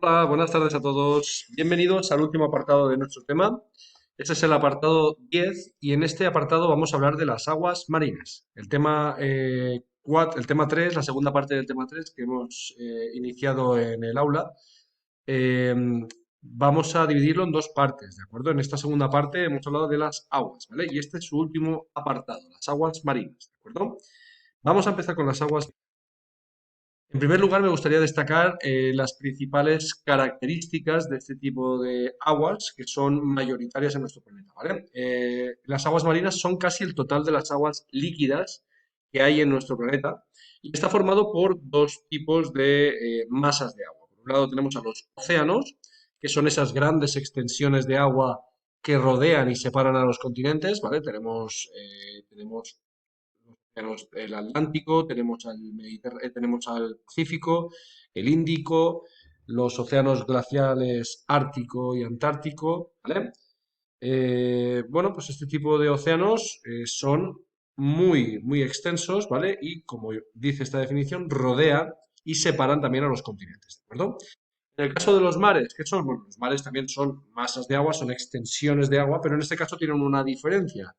Hola, buenas tardes a todos. Bienvenidos al último apartado de nuestro tema. Este es el apartado 10 y en este apartado vamos a hablar de las aguas marinas. El tema 3, la segunda parte del tema 3 que hemos iniciado en el aula, eh, vamos a dividirlo en dos partes, ¿de acuerdo? En esta segunda parte hemos hablado de las aguas, ¿vale? Y este es su último apartado, las aguas marinas, ¿de acuerdo? Vamos a empezar con las aguas. En primer lugar, me gustaría destacar las principales características de este tipo de aguas que son mayoritarias en nuestro planeta, ¿vale? Las aguas marinas son casi el total de las aguas líquidas que hay en nuestro planeta y está formado por dos tipos de masas de agua. Por un lado tenemos a los océanos, que son esas grandes extensiones de agua que rodean y separan a los continentes, ¿vale? Tenemos el Atlántico, tenemos al Pacífico, el Índico, los océanos glaciales Ártico y Antártico, ¿vale? Bueno, pues este tipo de océanos son muy, muy extensos, ¿vale? Y como dice esta definición, rodean y separan también a los continentes, ¿de acuerdo? En el caso de los mares, ¿qué son? Bueno, los mares también son masas de agua, son extensiones de agua, pero en este caso tienen una diferencia.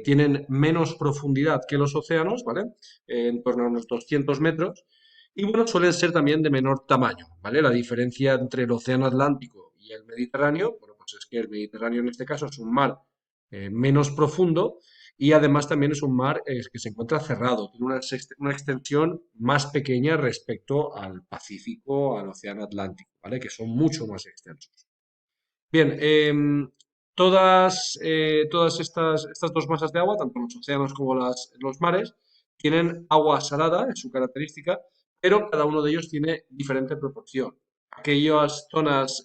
Tienen menos profundidad que los océanos, ¿vale? En torno a unos 200 metros. Y bueno, suelen ser también de menor tamaño, ¿vale? La diferencia entre el océano Atlántico y el Mediterráneo, bueno, pues es que el Mediterráneo en este caso es un mar menos profundo y además también es un mar que se encuentra cerrado, tiene una extensión más pequeña respecto al Pacífico, al Océano Atlántico, ¿vale? Que son mucho más extensos. Bien, todas estas dos masas de agua, tanto los océanos como los mares, tienen agua salada, es su característica, pero cada uno de ellos tiene diferente proporción. Aquellas zonas,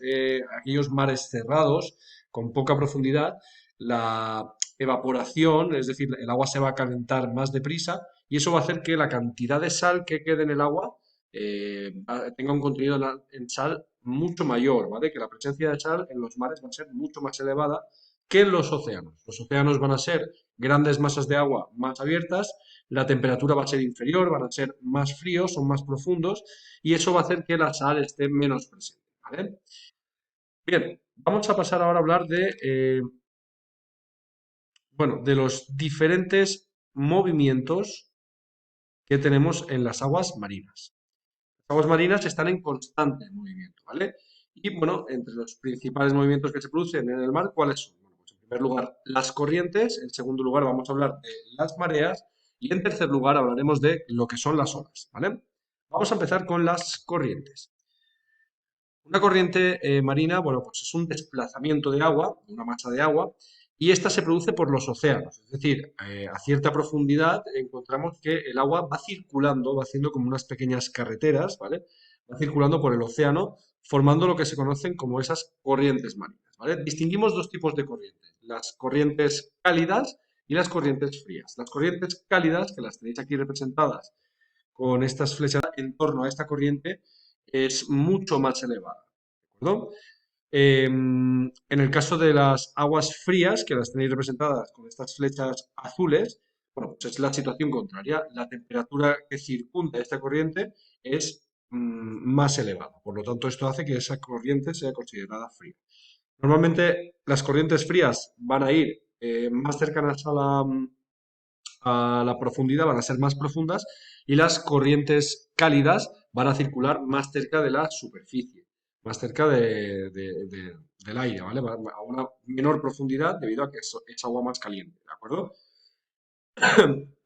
aquellos mares cerrados, con poca profundidad, la evaporación, es decir, el agua se va a calentar más deprisa y eso va a hacer que la cantidad de sal que quede en el agua tenga un contenido en sal mucho mayor, ¿vale? Que la presencia de sal en los mares va a ser mucho más elevada que en los océanos. Los océanos van a ser grandes masas de agua más abiertas, la temperatura va a ser inferior, van a ser más fríos, son más profundos y eso va a hacer que la sal esté menos presente, ¿vale? Bien, vamos a pasar ahora a hablar bueno, de los diferentes movimientos que tenemos en las aguas marinas. Las aguas marinas están en constante movimiento, ¿vale? Y bueno, entre los principales movimientos que se producen en el mar, ¿cuáles son? Bueno, pues en primer lugar, las corrientes, en segundo lugar vamos a hablar de las mareas y en tercer lugar hablaremos de lo que son las olas, ¿vale? Vamos a empezar con las corrientes. Una corriente marina, bueno, pues es un desplazamiento de agua, de una masa de agua, y esta se produce por los océanos. Es decir, a cierta profundidad encontramos que el agua va circulando, va haciendo como unas pequeñas carreteras, ¿vale? Va circulando por el océano, formando lo que se conocen como esas corrientes marinas, ¿vale? Distinguimos dos tipos de corrientes, las corrientes cálidas y las corrientes frías. Las corrientes cálidas, que las tenéis aquí representadas con estas flechas en torno a esta corriente, es mucho más elevada. ¿De acuerdo? En el caso de las aguas frías, que las tenéis representadas con estas flechas azules, bueno, pues es la situación contraria. La temperatura que circunda esta corriente es más elevada. Por lo tanto, esto hace que esa corriente sea considerada fría. Normalmente las corrientes frías van a ir más cercanas a la profundidad, van a ser más profundas y las corrientes cálidas van a circular más cerca de la superficie, más cerca del aire, ¿vale? A una menor profundidad debido a que es agua más caliente, ¿de acuerdo?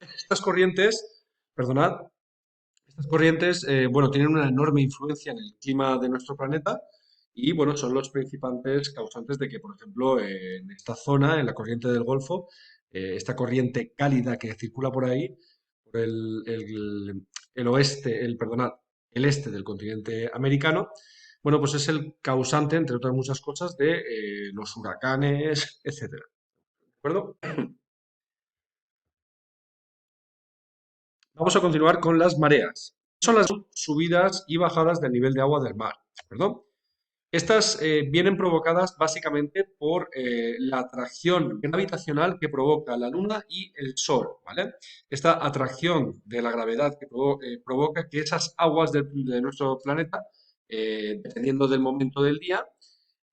Estas corrientes, perdonad, estas corrientes, bueno, tienen una enorme influencia en el clima de nuestro planeta y, bueno, son los principales causantes de que, por ejemplo, en esta zona, en la corriente del Golfo, esta corriente cálida que circula por ahí, por el oeste, perdonad, el este del continente americano, bueno, pues es el causante, entre otras muchas cosas, de los huracanes, etcétera. ¿De acuerdo? Vamos a continuar con las mareas. Son las subidas y bajadas del nivel de agua del mar. ¿De acuerdo? Estas vienen provocadas básicamente por la atracción gravitacional que provoca la Luna y el Sol, ¿vale? Esta atracción de la gravedad que provoca que esas aguas de nuestro planeta dependiendo del momento del día,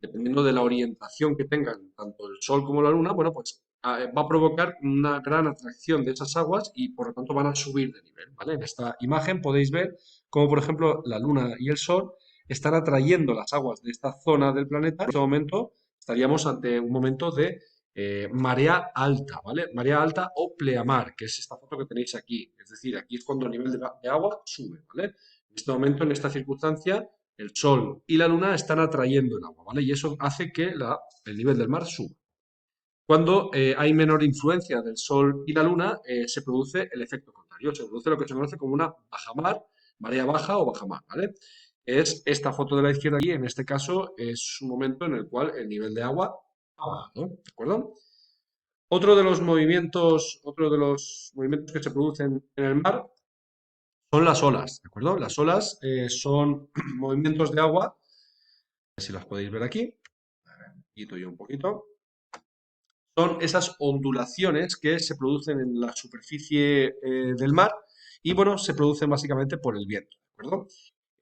dependiendo de la orientación que tengan tanto el Sol como la Luna, bueno, pues va a provocar una gran atracción de esas aguas y por lo tanto van a subir de nivel, ¿vale? En esta imagen podéis ver cómo, por ejemplo, la Luna y el Sol están atrayendo las aguas de esta zona del planeta. En este momento estaríamos ante un momento de marea alta, ¿vale? Marea alta o pleamar, que es esta foto que tenéis aquí. Es decir, aquí es cuando el nivel de agua sube, ¿vale? En este momento, en esta circunstancia, el Sol y la Luna están atrayendo el agua, ¿vale? Y eso hace que el nivel del mar suba. Cuando hay menor influencia del Sol y la Luna, se produce el efecto contrario, se produce lo que se conoce como una bajamar, marea baja o bajamar, ¿vale? Es esta foto de la izquierda aquí, en este caso es un momento en el cual el nivel de agua ha bajado, ¿de acuerdo? Otro de los movimientos que se producen en el mar son las olas, ¿de acuerdo? Las olas son movimientos de agua, si las podéis ver aquí, quito yo un poquito, son esas ondulaciones que se producen en la superficie del mar y, bueno, se producen básicamente por el viento, ¿de acuerdo?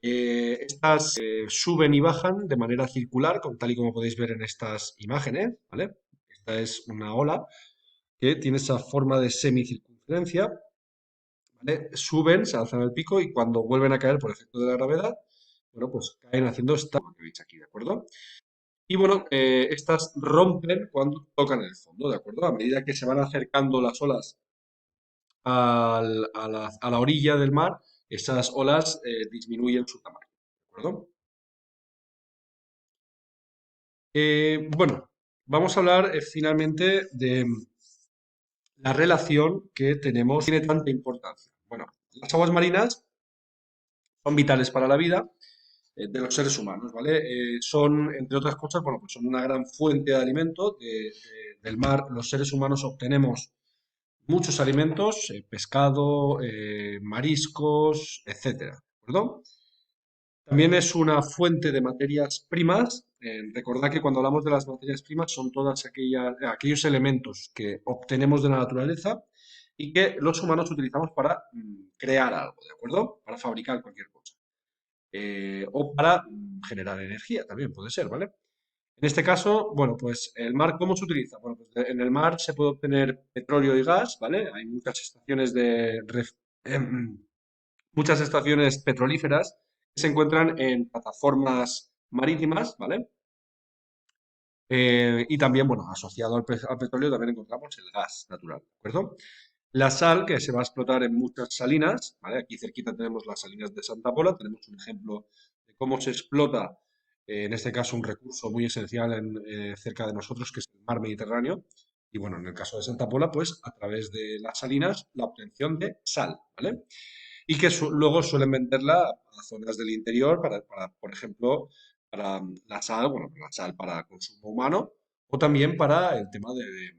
Estas suben y bajan de manera circular, tal y como podéis ver en estas imágenes, ¿vale? Esta es una ola que tiene esa forma de semicircunferencia, ¿vale? Suben, se alzan al pico y cuando vuelven a caer por efecto de la gravedad, bueno, pues caen haciendo esta que veis aquí, ¿de acuerdo? Y bueno, estas rompen cuando tocan el fondo, ¿de acuerdo? A medida que se van acercando las olas a la orilla del mar, esas olas disminuyen su tamaño, ¿de acuerdo? Bueno, vamos a hablar finalmente de la relación que tenemos, tiene tanta importancia. Bueno, las aguas marinas son vitales para la vida de los seres humanos, ¿vale? Son, entre otras cosas, bueno, pues son una gran fuente de alimento. Del mar los seres humanos obtenemos muchos alimentos, pescado, mariscos, etcétera, ¿de acuerdo? También es una fuente de materias primas. Recordad que cuando hablamos de las materias primas son todos aquellos elementos que obtenemos de la naturaleza y que los humanos utilizamos para crear algo, ¿de acuerdo? Para fabricar cualquier cosa. O para generar energía, también puede ser, ¿vale? En este caso, bueno, pues el mar, ¿cómo se utiliza? Bueno, pues en el mar se puede obtener petróleo y gas, ¿vale? Hay muchas estaciones petrolíferas que se encuentran en plataformas marítimas, ¿vale? Y también, bueno, asociado al petróleo también encontramos el gas natural, ¿de acuerdo? La sal, que se va a explotar en muchas salinas, ¿vale? Aquí cerquita tenemos las salinas de Santa Pola, tenemos un ejemplo de cómo se explota, en este caso, un recurso muy esencial cerca de nosotros, que es el mar Mediterráneo. Y bueno, en el caso de Santa Pola, pues a través de las salinas, la obtención de sal, ¿vale? Y que luego suelen venderla a zonas del interior por ejemplo, para la sal, bueno, la sal para consumo humano o también para el tema de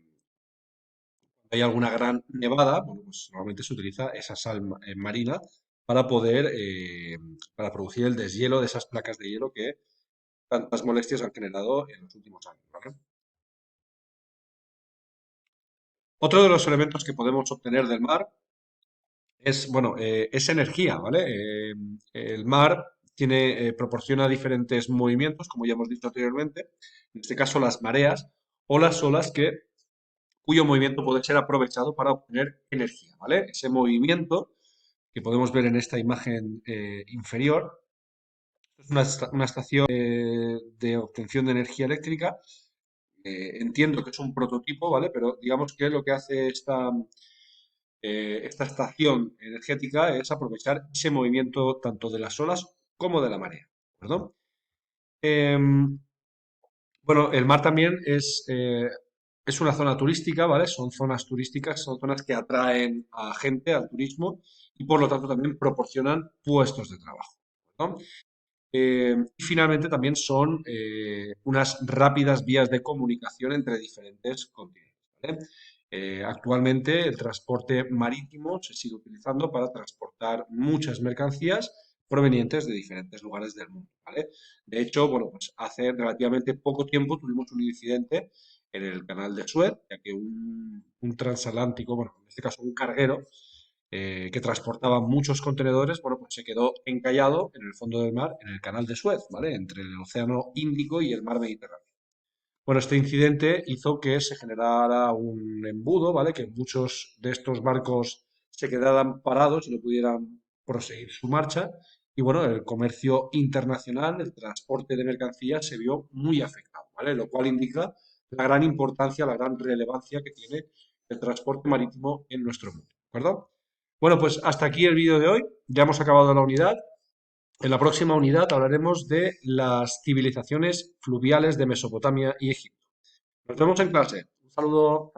hay alguna gran nevada, bueno, pues normalmente se utiliza esa sal marina para para producir el deshielo de esas placas de hielo que tantas molestias han generado en los últimos años, ¿vale? Otro de los elementos que podemos obtener del mar es, bueno, es energía, ¿vale? El mar proporciona diferentes movimientos, como ya hemos dicho anteriormente, en este caso las mareas o las olas cuyo movimiento puede ser aprovechado para obtener energía, ¿vale? Ese movimiento que podemos ver en esta imagen inferior es una estación de obtención de energía eléctrica. Entiendo que es un prototipo, ¿vale? Pero digamos que lo que hace esta estación energética es aprovechar ese movimiento tanto de las olas como de la marea, ¿de acuerdo? Em, bueno, el mar también es una zona turística, ¿vale? Son zonas turísticas, son zonas que atraen a gente, al turismo, y por lo tanto también proporcionan puestos de trabajo, ¿no? Y finalmente también son unas rápidas vías de comunicación entre diferentes continentes, ¿vale? Actualmente el transporte marítimo se sigue utilizando para transportar muchas mercancías provenientes de diferentes lugares del mundo, ¿vale? De hecho, bueno, pues hace relativamente poco tiempo tuvimos un incidente en el canal de Suez, ya que un transatlántico, bueno, en este caso un carguero, que transportaba muchos contenedores, bueno, pues se quedó encallado en el fondo del mar, en el canal de Suez, ¿vale? Entre el Océano Índico y el mar Mediterráneo. Bueno, este incidente hizo que se generara un embudo, ¿vale? Que muchos de estos barcos se quedaran parados y no pudieran proseguir su marcha. Y bueno, el comercio internacional, el transporte de mercancías se vio muy afectado, ¿vale? Lo cual indica la gran importancia, la gran relevancia que tiene el transporte marítimo en nuestro mundo, ¿de acuerdo? Bueno, pues hasta aquí el vídeo de hoy. Ya hemos acabado la unidad. En la próxima unidad hablaremos de las civilizaciones fluviales de Mesopotamia y Egipto. Nos vemos en clase. Un saludo.